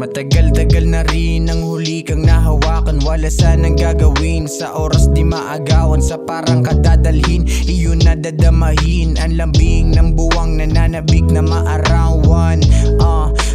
Matagal-tagal na rin ang huli kang nahawakan. Wala sanang gagawin sa oras di maagawan. Sa parang kadadalhin, iyon na dadamahin. Ang lambing ng buwang nananabik na maarawan.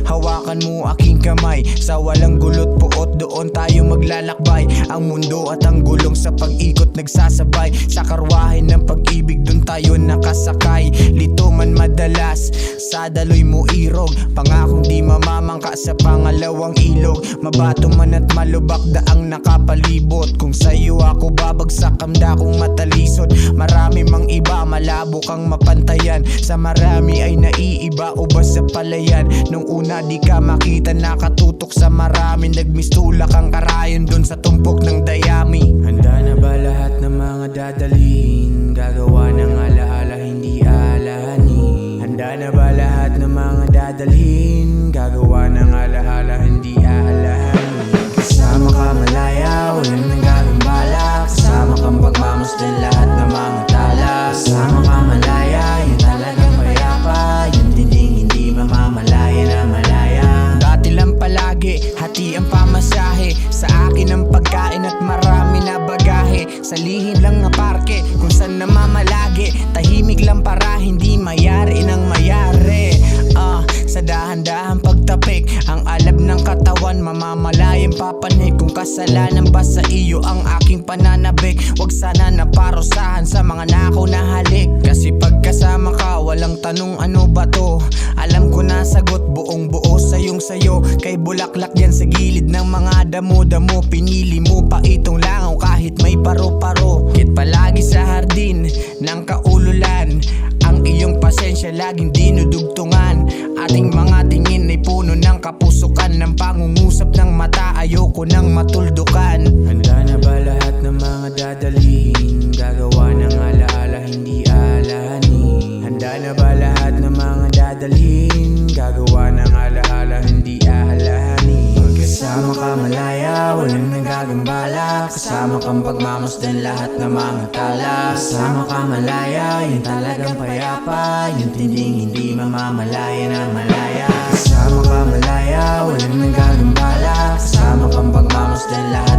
Hawakan mo aking kamay, sa walang gulot puot doon tayo maglalakbay. Ang mundo at ang gulong sa pag-ikot nagsasabay. Sa karwahe ng pag-ibig doon tayo nakasakay. Lito man madalas, sa daloy mo irog. Pangakong di mamamangka sa pangalawang ilog. Mabato man at malubak daang nakapalibot. Kung sa'yo ako babagsak, kamda kong matalisod. Marami mang iba, malabo kang mapantayan. Sa marami ay naiiba o ba sa palayan. Nung una di ka makita, nakatutok sa marami. Nagmistula kang karayon dun sa tumpok ng dayami. Handa na ba lahat ng mga dadalhin? Gagawa ng alaala, hindi aalahanin. Handa na ba lahat ng mga dadalhin? Gagawa ng alaala, hindi aalahanin. Kasama ka malaya, walang nagagambala. Kasama kang pagmamasdan lahat ng mga tala. Kasama ka malaya, yun talagang mayapa. Yun dinding hindi mamamalaya na malaya. Dati lang palagi, hati ang pamasahe. Sa akin ang pagkain at marami na bagahe. Sa lihim lang na parke, kung saan namamalagi. Tahimik lang para hindi mayari ng mayari. Sa dahan-dahan pagtapik, ang alab ng katawan mamamalayang papanik. Kung kasalanan ba sa iyo ang aking pananabik, wag sana naparusahan sa mga nakaw na halik. Kasi pagkasama ka, walang tanong ano ba to. Alam ko na sagot, buong buo sayong sayo. Kay bulaklak yan sa gilid ng mga damo-damo. Pinili mo pa itong langaw kahit may paro-paro. Kit palagi sa hardin ng kaululan, ang iyong pasensya laging dinudugtungan. Ating mga tingin ay puno ng kapusukan. Ng pangungusap ng mata, ayoko nang matuldukan. Handa na ba lahat ng mga dadalhin? Gagawa ng alaala, hindi aalahanin. Handa na ba lahat ng mga dadalhin? Gagawa ng alaala, hindi aalahanin. Kasama ka malaya, walang nagagambala. Kasama kang pagmamasdan lahat ng mga tala. Kasama ka malaya, yun talagang payapa. Yun tinding hindi mamamalaya na malaya. Kasama ka malaya, walang nagagambala. Kasama kang pagmamasdan lahat